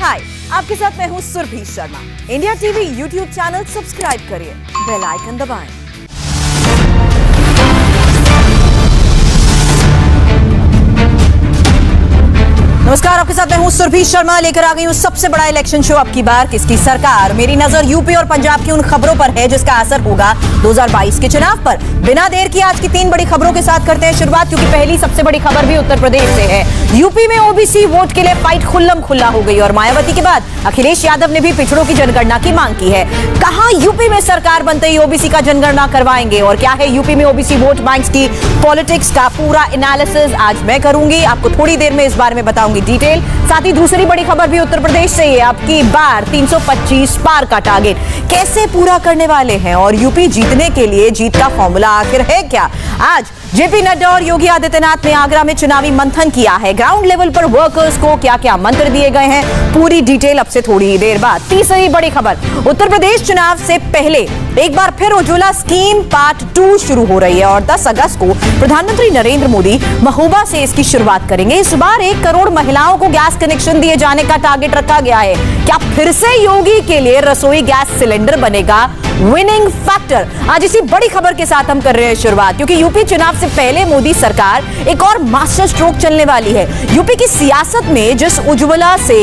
हाय, आपके साथ मैं हूं Surabhi Sharma. India TV YouTube channel subscribe करिए, बेल आइकन दबाएं। नमस्कार, आपके साथ मैं हूं सुरभि शर्मा, लेकर आ गई हूं सबसे बड़ा इलेक्शन शो। अब की बार किसकी सरकार? मेरी नजर यूपी और पंजाब की उन खबरों पर है जिसका असर होगा 2022 के चुनाव पर। बिना देर किए आज की 3 बड़ी खबरों के साथ करते हैं शुरुआत, क्योंकि पहली सबसे बड़ी खबर भी उत्तर प्रदेश से है। यूपी में ओबीसी वोट के लिए फाइट खुल्लम खुल्ला हो गई और मायावती के बाद अखिलेश यादव ने भी पिछड़ों की जनगणना की मांग की है। कहां यूपी में सरकार बनते ही ओबीसी का जनगणना करवाएंगे और क्या है यूपी में ओबीसी वोट बैंक्स की पॉलिटिक्स का पूरा एनालिसिस आज मैं करूंगी। आपको थोड़ी देर में इस बारे में बताऊंगी डिटेल। साथ ही दूसरी बड़ी खबर भी उत्तर प्रदेश से है। अब की बार 325 पार का टारगेट कैसे पूरा करने वाले हैं और यूपी जीतने के लिए जीत का फॉर्मूला आखिर है क्या? आज जेपी नड्डा और योगी आदित्यनाथ ने आगरा में चुनावी मंथन किया है। ग्राउंड लेवल पर वर्कर्स को क्या क्या मंत्र दिए गए हैं, पूरी डिटेल अब से थोड़ी ही देर बाद। तीसरी बड़ी खबर, उत्तर प्रदेश चुनाव से पहले एक बार फिर उज्ज्वला स्कीम पार्ट 2 शुरू हो रही है और 10 अगस्त को प्रधानमंत्री नरेंद्र मोदी महोबा से इसकी शुरुआत करेंगे। इस बार 1 करोड़ महिलाओं को गैस कनेक्शन दिए जाने का टारगेट रखा गया है। क्या फिर से योगी के लिए रसोई गैस सिलेंडर बनेगा विनिंग फैक्टर? आज इसी बड़ी खबर के साथ हम कर रहे हैं शुरुआत, क्योंकि यूपी चुनाव से पहले मोदी सरकार एक और मास्टर स्ट्रोक चलने वाली है। यूपी की सियासत में जिस उज्ज्वला से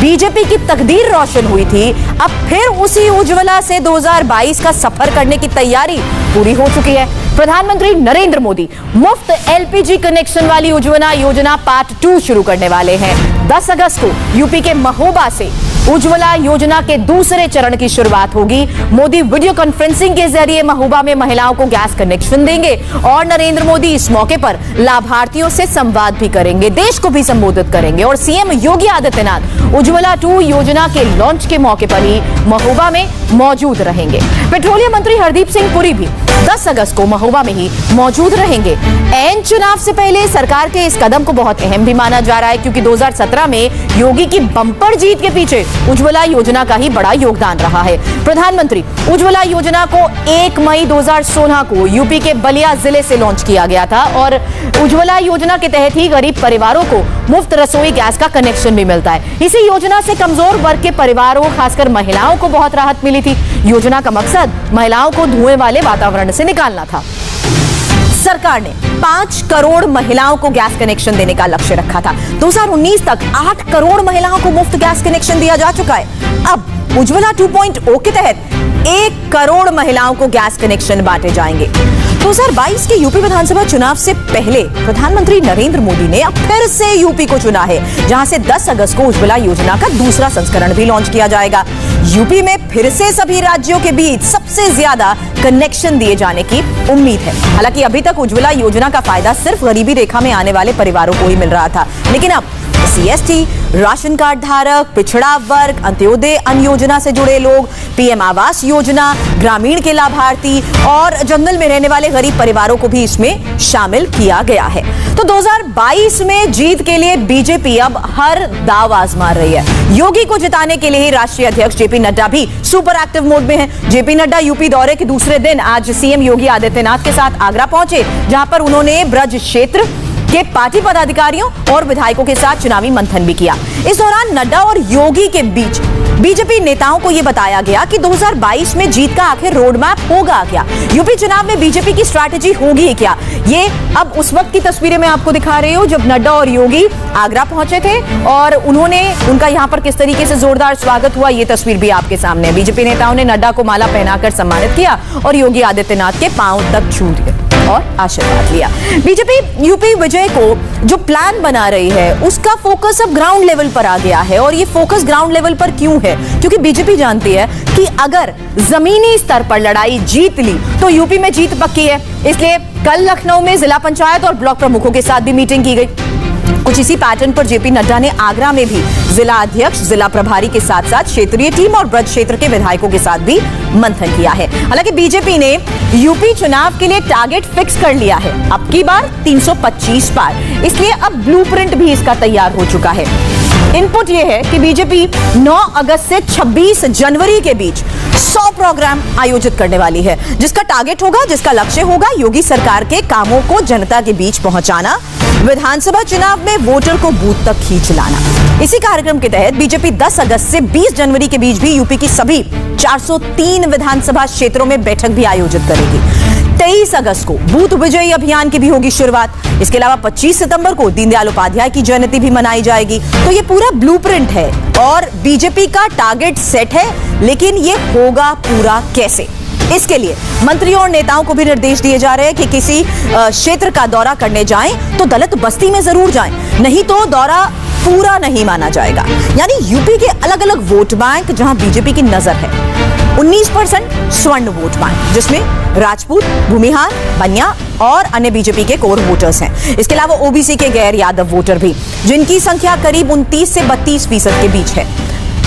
बीजेपी की तकदीर रोशन हुई थी, अब फिर उसी उज्ज्वला से 2022 का सफर करने की तैयारी पूरी हो चुकी है। प्रधानमंत्री नरेंद्र मोदी मुफ्त एलपीजी कनेक्शन वाली उज्ज्वला योजना पार्ट 2 शुरू करने वाले हैं। 10 अगस्त को यूपी के महोबा से उज्ज्वला योजना के दूसरे चरण की शुरुआत होगी। मोदी वीडियो कॉन्फ्रेंसिंग के जरिए महोबा में महिलाओं को गैस कनेक्शन देंगे और नरेंद्र मोदी इस मौके पर लाभार्थियों से संवाद भी करेंगे, देश को भी संबोधित करेंगे और सीएम योगी आदित्यनाथ उज्ज्वला 2 योजना के लॉन्च के मौके पर ही महोबा में मौजूद रहेंगे। पेट्रोलियम मंत्री हरदीप सिंह पुरी भी 10 अगस्त को महोबा में ही मौजूद रहेंगे। एन चुनाव से पहले सरकार के इस कदम को बहुत अहम भी माना जा रहा है, क्योंकि 2017 में योगी की बम्पर जीत के पीछे उज्ज्वला योजना का ही बड़ा योगदान रहा है। प्रधानमंत्री उज्ज्वला योजना को 1 मई 2016 को यूपी के बलिया जिले से लॉन्च किया गया था और उज्ज्वला योजना के तहत ही गरीब परिवारों को मुफ्त रसोई गैस का कनेक्शन भी मिलता है। इसी योजना से कमजोर वर्ग के परिवारों, खासकर महिलाओं को बहुत राहत मिली थी। योजना का मकसद महिलाओं को धुएं वाले वातावरण से निकालना था। सरकार ने 5 करोड़ महिलाओं को गैस कनेक्शन देने का लक्ष्य रखा था। 2019 तक 8 करोड़ महिलाओं को मुफ्त गैस कनेक्शन दिया जा चुका है। अब उज्ज्वला 2.0 के तहत 1 करोड़ महिलाओं को गैस कनेक्शन बांटे जाएंगे। 2022 के यूपी विधानसभा चुनाव से पहले प्रधानमंत्री नरेंद्र मोदी ने अब फिर से यूपी को चुना है, जहां से 10 अगस्त को उज्ज्वला योजना का दूसरा संस्करण भी लॉन्च किया जाएगा। यूपी में फिर से सभी राज्यों के बीच सबसे ज्यादा कनेक्शन दिए जाने की उम्मीद है। हालांकि अभी तक उज्ज्वला योजना का फायदा सिर्फ गरीबी रेखा में आने वाले परिवारों को ही मिल रहा था, लेकिन अब सीएसटी, राशन कार्ड धारक, पिछड़ा वर्ग, अंत्योदय अन्न योजना से जुड़े लोग, पीएम आवास योजना, ग्रामीण के लाभार्थी और जंगल में रहने वाले गरीब परिवारों को भी इसमें शामिल किया गया है। तो 2022 में जीत के लिए बीजेपी अब हर दाव आजमा रही है। योगी को जिताने के लिए ही राष्ट्रीय अध्यक्ष जेपी नड्डा भी सुपर एक्टिव मोड में हैं। जेपी नड्डा यूपी दौरे के दूसरे दिन आज सीएम योगी आदित्यनाथ के साथ आगरा पहुंचे, जहां पर उन्होंने ब्रज क्षेत्र के पार्टी पदाधिकारियों और विधायकों के साथ चुनावी मंथन भी किया। इस दौरान नड्डा और योगी के बीच बीजेपी नेताओं को यह बताया गया कि 2022 में जीत का आखिर रोड मैप होगा क्या, यूपी चुनाव में बीजेपी की स्ट्रैटेजी होगी क्या। ये अब उस वक्त की तस्वीरें मैं आपको दिखा रही हूं जब नड्डा और योगी आगरा पहुंचे थे और उनका यहां पर किस तरीके से जोरदार स्वागत हुआ, ये तस्वीर भी आपके सामने है। बीजेपी नेताओं ने नड्डा को माला पहनाकर सम्मानित किया और योगी आदित्यनाथ के पांव तक छू दिए और आशीर्वाद लिया। बीजेपी यूपी विजय को जो प्लान बना रही है उसका फोकस अब ग्राउंड लेवल पर आ गया है। और ये फोकस ग्राउंड लेवल पर क्यों है? क्योंकि बीजेपी जानती है कि अगर जमीनी स्तर पर लड़ाई जीत ली तो यूपी में जीत पक्की है। इसलिए कल लखनऊ में जिला पंचायत और ब्लॉक प्रमुखों के साथ भी मीटिंग की गई। कुछ इसी पैटर्न पर जेपी नड्डा ने आगरा में भी जिला अध्यक्ष, जिला प्रभारी के साथ साथ क्षेत्रीय टीम और ब्रज क्षेत्र के विधायकों के साथ भी मंथन किया है। हालांकि बीजेपी ने यूपी चुनाव के लिए टारगेट फिक्स कर लिया है, अब की बार 325 पार, इसलिए अब ब्लूप्रिंट भी इसका तैयार हो चुका है। इनपुट यह है कि बीजेपी 9 अगस्त से 26 जनवरी के बीच 100 प्रोग्राम आयोजित करने वाली है, जिसका टारगेट होगा, जिसका लक्ष्य होगा योगी सरकार के कामों को जनता के बीच पहुंचाना, विधानसभा चुनाव में वोटर को बूथ तक खींच लाना। इसी कार्यक्रम के तहत बीजेपी 10 अगस्त से 20 जनवरी के बीच भी यूपी की सभी 403 विधानसभा क्षेत्रों में बैठक भी आयोजित करेगी। 23 अगस्त को बूथ विजयी अभियान की भी होगी शुरुआत। इसके अलावा 25 सितंबर को दीनदयाल उपाध्याय की जयंती भी मनाई जाएगी। तो ये पूरा ब्लूप्रिंट है और बीजेपी का टारगेट सेट है, लेकिन ये होगा पूरा कैसे? इसके लिए मंत्रियों और नेताओं को भी निर्देश दिए जा रहे हैं कि किसी क्षेत्र का दौरा करने जाएं तो दलित बस्ती में जरूर जाएं, नहीं तो दौरा पूरा नहीं माना जाएगा। यानी यूपी के अलग अलग वोट बैंक जहां बीजेपी की नजर है, 19% स्वर्ण वोट बैंक, जिसमें राजपूत, भूमिहार, बनिया और अन्य बीजेपी के कोर वोटर्स हैं। इसके अलावा ओबीसी के गैर यादव वोटर भी, जिनकी संख्या करीब 29 से 32% के बीच है।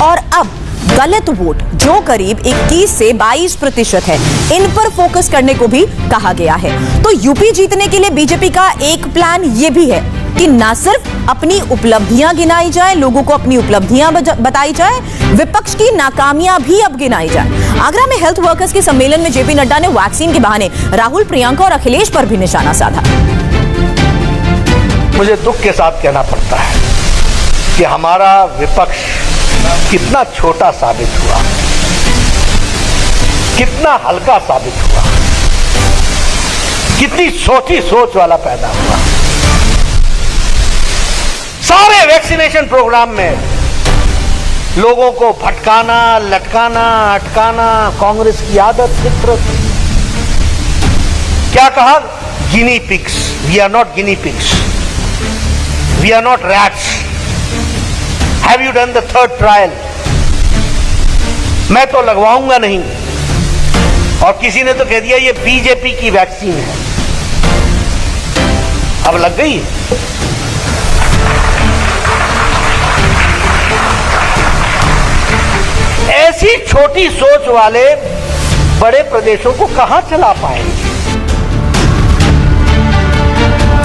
और अब दलित वोट, जो करीब 21 से 22% है, इन पर फोकस करने को भी कहा गया है। तो यूपी जीतने के लिए बीजेपी का एक प्लान ये भी है कि ना सिर्फ अपनी उपलब्धियां गिनाई जाए, लोगों को अपनी उपलब्धियां बताई जाए, विपक्ष की नाकामियां भी अब गिनाई जाए। आगरा में हेल्थ वर्कर्स के सम्मेलन में जेपी नड्डा ने वैक्सीन के बहाने राहुल, प्रियंका और अखिलेश पर भी निशाना साधा। मुझे दुख के साथ कहना पड़ता है कि हमारा विपक्ष कितना छोटा साबित हुआ, कितना हल्का साबित हुआ, कितनी छोटी सोच वाला पैदा हुआ। सारे वैक्सीनेशन प्रोग्राम में लोगों को भटकाना, लटकाना, अटकाना कांग्रेस की आदत, फितरत। क्या कहा? Guinea pigs. We are not guinea pigs, we are not rats. Have you done the third trial? मैं तो लगवाऊंगा नहीं। और किसी ने तो कह दिया ये बीजेपी की वैक्सीन है। अब लग गई। ऐसी छोटी सोच वाले बड़े प्रदेशों को कहां चला पाएंगे?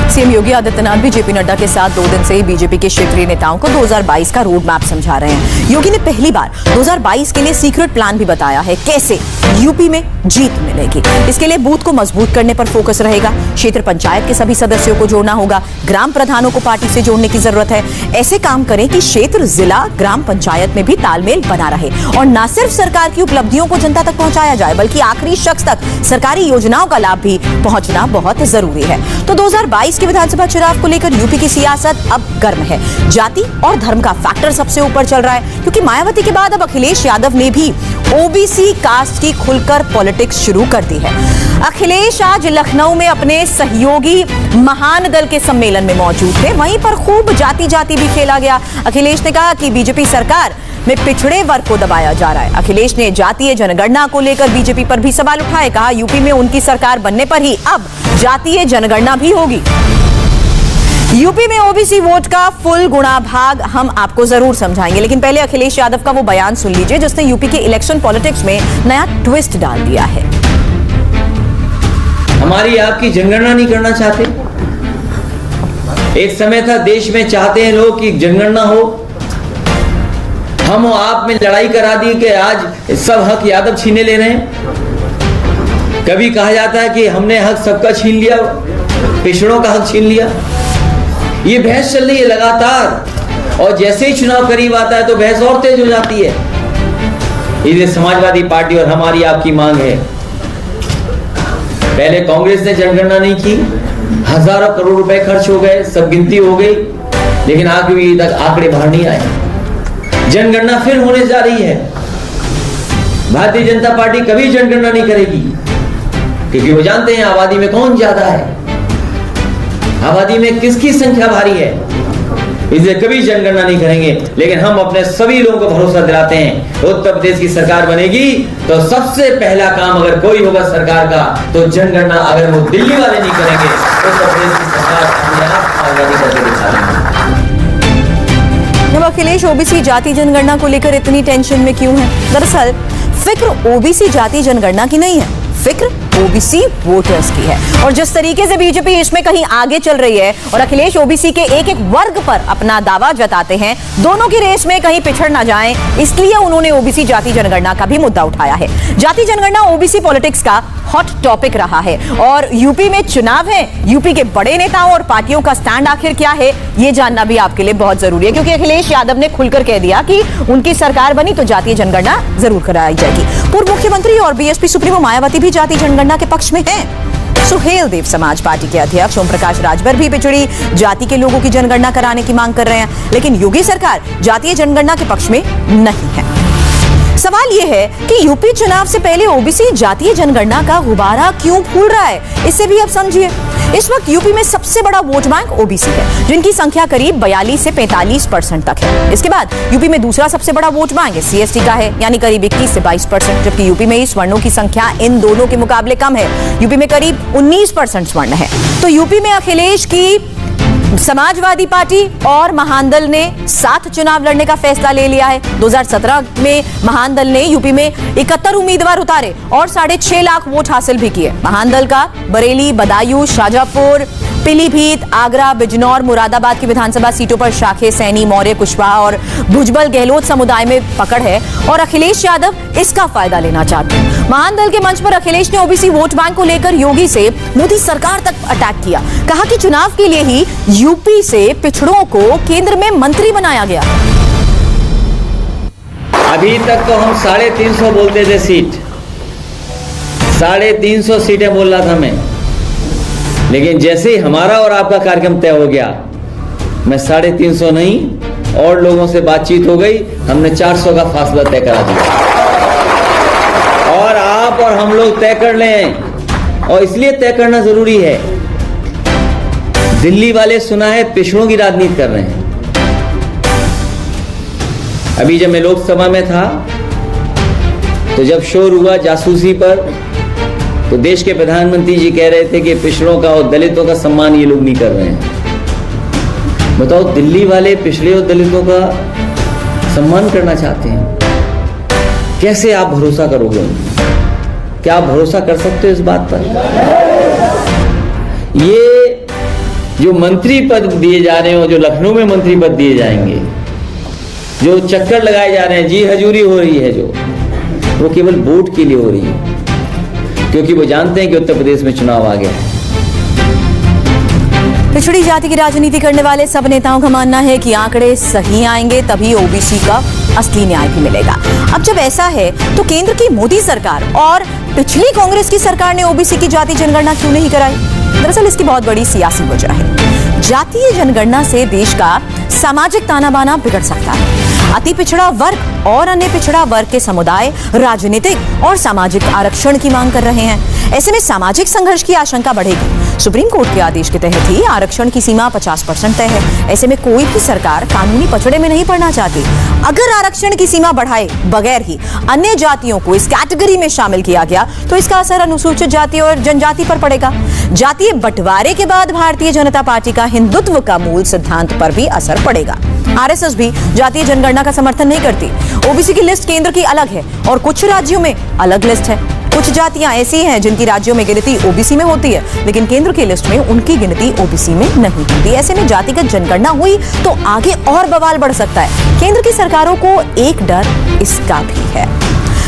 सीएम योगी आदित्यनाथ भी जेपी नड्डा के साथ 2 दिन से ही बीजेपी के क्षेत्रीय नेताओं को 2022 का रोड मैप समझा रहे हैं। योगी ने पहली बार 2022 के लिए सीक्रेट प्लान भी बताया है, कैसे यूपी में जीत मिलेगी। इसके लिए बूथ को मजबूत करने पर फोकस रहेगा, क्षेत्र पंचायत के सभी सदस्यों को जोड़ना होगा, ग्राम प्रधानों को पार्टी से जोड़ने की जरूरत है। ऐसे काम करें कि क्षेत्र, जिला, ग्राम पंचायत में भी तालमेल बना रहे और न सिर्फ सरकार की उपलब्धियों को जनता तक पहुंचाया जाए, बल्कि आखिरी शख्स तक सरकारी योजनाओं का लाभ भी पहुंचना बहुत जरूरी है। तो 2022 विधानसभा चुनाव को लेकर यूपी की सियासत अब गर्म है। जाति और धर्म का फैक्टर सबसे ऊपर चल रहा है, क्योंकि मायावती के बाद अब अखिलेश यादव ने भी ओबीसी कास्ट की खुलकर पॉलिटिक्स शुरू कर दी है। अखिलेश आज लखनऊ में अपने सहयोगी महान दल के सम्मेलन में मौजूद थे। वहीं पर खूब जाति जाति भी खेला गया। अखिलेश ने कहा कि बीजेपी सरकार में पिछड़े वर्ग को दबाया जा रहा है। अखिलेश ने जातीय जनगणना को लेकर बीजेपी पर भी सवाल उठाए। कहा यूपी में उनकी सरकार बनने पर ही अब जातीय जनगणना भी होगी। यूपी में ओबीसी वोट का फुल गुणा भाग हम आपको जरूर समझाएंगे, लेकिन पहले अखिलेश यादव का वो बयान सुन लीजिए जिसने यूपी के इलेक्शन पॉलिटिक्स में नया ट्विस्ट डाल दिया है। हमारी आपकी जनगणना नहीं करना चाहते। एक समय था देश में चाहते हैं लोग कि जनगणना हो। हम आप में लड़ाई करा दी कि आज सब हक यादव छीने ले रहे हैं। कभी कहा जाता है कि हमने हक सबका छीन लिया, पिछड़ों का हक छीन लिया। ये बहस चल रही है लगातार, और जैसे ही चुनाव करीब आता है तो बहस और तेज हो जाती है। इसलिए समाजवादी पार्टी और हमारी आपकी मांग है, पहले कांग्रेस ने जनगणना नहीं की, हजारों करोड़ रुपए खर्च हो गए, सब गिनती हो गई, लेकिन आगे तक आंकड़े बाहर नहीं आए। जनगणना फिर होने जा रही है। भारतीय जनता पार्टी कभी जनगणना नहीं करेगी, क्योंकि वो जानते हैं आबादी में कौन ज्यादा है, आबादी में किसकी संख्या भारी है, इसलिए कभी जनगणना नहीं करेंगे। लेकिन हम अपने सभी लोगों को भरोसा दिलाते हैं, उत्तर प्रदेश की सरकार बनेगी तो सबसे पहला काम अगर कोई होगा सरकार का तो जनगणना। अगर वो दिल्ली वाले नहीं करेंगे तो उत्तर प्रदेश की सरकार अपने आप आजादी करके दिखा देंगे। जब अखिलेश ओबीसी जाति जनगणना को लेकर इतनी टेंशन में क्यों है? दरअसल फिक्र ओबीसी जाति जनगणना की नहीं है, फिक्र ओबीसी वोटर्स की है। और जिस तरीके से बीजेपी इसमें कहीं आगे चल रही है और अखिलेश ओबीसी के एक एक वर्ग पर अपना दावा जताते हैं, दोनों की रेस में कहीं पिछड़ ना जाएं, इसलिए उन्होंने ओबीसी जाति जनगणना का भी मुद्दा उठाया है। जाति जनगणना ओबीसी पॉलिटिक्स का हॉट टॉपिक रहा है और यूपी में चुनाव है। यूपी के बड़े नेताओं और पार्टियों का स्टैंड आखिर क्या है, यह जानना भी आपके लिए बहुत जरूरी है, क्योंकि अखिलेश यादव ने खुलकर कह दिया कि उनकी सरकार बनी तो जातीय जनगणना जरूर कराई जाएगी। पूर्व मुख्यमंत्री और बीएसपी सुप्रीमो मायावती भी जातीय जनगणना के पक्ष में हैं। सुहेल देव समाज पार्टी के अध्यक्ष ओम प्रकाश राजभर भी पिछड़ी जाति के लोगों की जनगणना कराने की मांग कर रहे हैं, लेकिन योगी सरकार जातीय जनगणना के पक्ष में नहीं है। सवाल यह है कि यूपी चुनाव से पहले ओबीसी जातीय जनगणना का गुब्बारा क्यों फूल रहा है, इससे भी अब समझिए। इस वक्त यूपी में सबसे बड़ा वोट बैंक ओबीसी है, जिनकी संख्या करीब 42 से 45% तक है। इसके बाद यूपी में दूसरा सबसे बड़ा वोट बैंक एससी/एसटी का है, यानी करीब 21 से 22%, जबकि यूपी में स्वर्णों की संख्या इन दोनों के मुकाबले कम है। यूपी में करीब 19% स्वर्ण है। तो यूपी में अखिलेश की समाजवादी पार्टी और महान दल ने साथ चुनाव लड़ने का फैसला ले लिया है। 2017 में महान दल ने यूपी में 71 उम्मीदवार उतारे और 6.5 लाख वोट हासिल भी किए। महान दल का बरेली, बदायूं, शाजापुर, पीलीभीत, आगरा, बिजनौर, मुरादाबाद की विधानसभा सीटों पर शाखे, सैनी, मौर्य, कुशवाहा और भुजबल गहलोत समुदाय में पकड़ है और अखिलेश यादव इसका फायदा लेना चाहते हैं। महान दल के मंच पर अखिलेश ने ओबीसी वोट बैंक को लेकर योगी से मोदी सरकार तक अटैक किया। कहा कि चुनाव के लिए ही यूपी से पिछड़ों को केंद्र में मंत्री बनाया गया। अभी तक तो हम 350 बोलते थे सीट, 350 सीटें बोल रहा था मैं, लेकिन जैसे ही हमारा और आपका कार्यक्रम तय हो गया, मैं 350 नहीं और लोगों से बातचीत हो गई, हमने 400 का फासला तय करा दिया। और आप और हम लोग तय कर लें, और इसलिए तय करना जरूरी है। दिल्ली वाले सुना है पिछड़ों की राजनीति कर रहे हैं। अभी जब मैं लोकसभा में था तो जब शोर हुआ जासूसी पर, तो देश के प्रधानमंत्री जी कह रहे थे कि पिछड़ों का और दलितों का सम्मान ये लोग नहीं कर रहे हैं। बताओ, दिल्ली वाले पिछड़े और दलितों का सम्मान करना चाहते हैं, कैसे आप भरोसा करोगे? क्या आप भरोसा कर सकते हो इस बात पर? ये जो मंत्री पद दिए जा रहे हो, जो लखनऊ में मंत्री पद दिए जाएंगे, जो चक्कर लगाए जा रहे हैं, जी हजूरी हो रही है, जो वो केवल वोट के लिए हो रही है, क्योंकि वो जानते हैं कि उत्तर प्रदेश में चुनाव आ गया है। पिछड़ी जाति की राजनीति करने वाले सब नेताओं का मानना है कि आंकड़े सही आएंगे तभी ओबीसी का असली न्याय भी मिलेगा। अब जब ऐसा है तो केंद्र की मोदी सरकार और पिछली कांग्रेस की सरकार ने ओबीसी की जाति जनगणना क्यों नहीं कराई? दरअसल इसकी बहुत बड़ी सियासी वजह है। जातीय जनगणना से देश का सामाजिक ताना बाना बिगड़ सकता है। अति पिछड़ा वर्ग और अन्य पिछड़ा वर्ग के समुदाय राजनीतिक और सामाजिक आरक्षण की मांग कर रहे हैं। ऐसे में सामाजिक संघर्ष की आशंका बढ़ेगी। सुप्रीम कोर्ट के आदेश के तहत ही आरक्षण की सीमा 50% तय है। ऐसे में कोई भी सरकार कानूनी पचड़े में नहीं पड़ना चाहती। अगर आरक्षण की सीमा बढ़ाए बगैर ही अन्य जातियों को इस कैटेगरी में शामिल किया गया तो इसका असर अनुसूचित जाति और जनजाति पर पड़ेगा। जातीय बंटवारे के बाद भारतीय जनता पार्टी का हिंदुत्व का मूल सिद्धांत पर भी असर पड़ेगा। आरएसएस भी जातीय जनगणना का समर्थन नहीं करती। ओबीसी की लिस्ट केंद्र की अलग है और कुछ राज्यों में अलग लिस्ट है। कुछ जातियां ऐसी हैं जिनकी राज्यों में गिनती ओबीसी में होती है, लेकिन केंद्र की लिस्ट में उनकी गिनती ओबीसी में नहीं होती। ऐसे में जातिगत जनगणना हुई तो आगे और बवाल बढ़ सकता है। केंद्र की सरकारों को एक डर इसका भी है।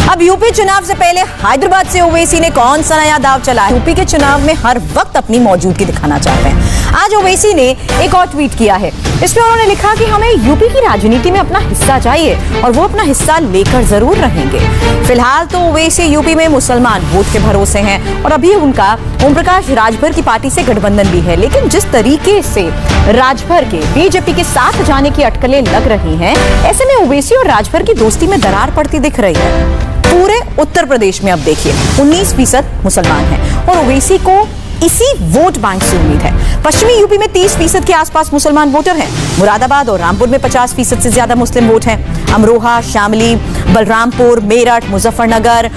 अब यूपी चुनाव से पहले हैदराबाद से ओवैसी ने कौन सा नया दाव चलाया? यूपी के चुनाव में हर वक्त अपनी मौजूदगी दिखाना चाहते हैं। आज ओवैसी ने एक और ट्वीट किया है। इसमें उन्होंने लिखा कि हमें यूपी की राजनीति में अपना हिस्सा चाहिए और वो अपना हिस्सा लेकर जरूर रहेंगे। फिलहाल तो ओवैसी यूपी में मुसलमान वोट के भरोसे हैं और अभी उनका ओम प्रकाश राजभर की पार्टी से गठबंधन भी है। लेकिन जिस तरीके से राजभर के बीजेपी के साथ जाने की अटकलें लग रही हैं, ऐसे में ओवैसी और राजभर की दोस्ती में दरार पड़ती दिख रही है। पूरे उत्तर प्रदेश में अब देखिए 19% मुसलमान हैं और ओवैसी को इसी वोट बैंक से उम्मीद है। पश्चिमी यूपी में 30% के आसपास मुसलमान वोटर हैं। मुरादाबाद और रामपुर में 50% से ज्यादा मुस्लिम वोट हैं। अमरोहा, शामली, बलरामपुर, मेरठ, मुजफ्फरनगर,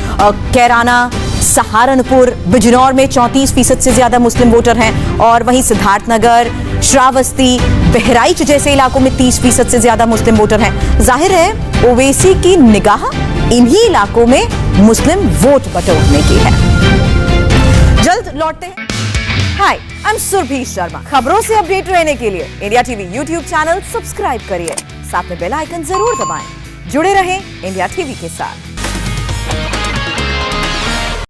कैराना, सहारनपुर, बिजनौर में 34% से ज्यादा मुस्लिम वोटर हैं और वहीं सिद्धार्थनगर, श्रावस्ती, बहराइच जैसे इलाकों में 30% से ज्यादा मुस्लिम वोटर हैं। जाहिर है ओवैसी की निगाह इन्हीं इलाकों में मुस्लिम वोट बटोरने की है। जल्द लौटते हैं। हाय, आई एम सुरभि शर्मा। खबरों से अपडेट रहने के लिए India TV YouTube channel subscribe करिए, साथ में बेल आइकन जरूर दबाएं। जुड़े रहें इंडिया टीवी के साथ।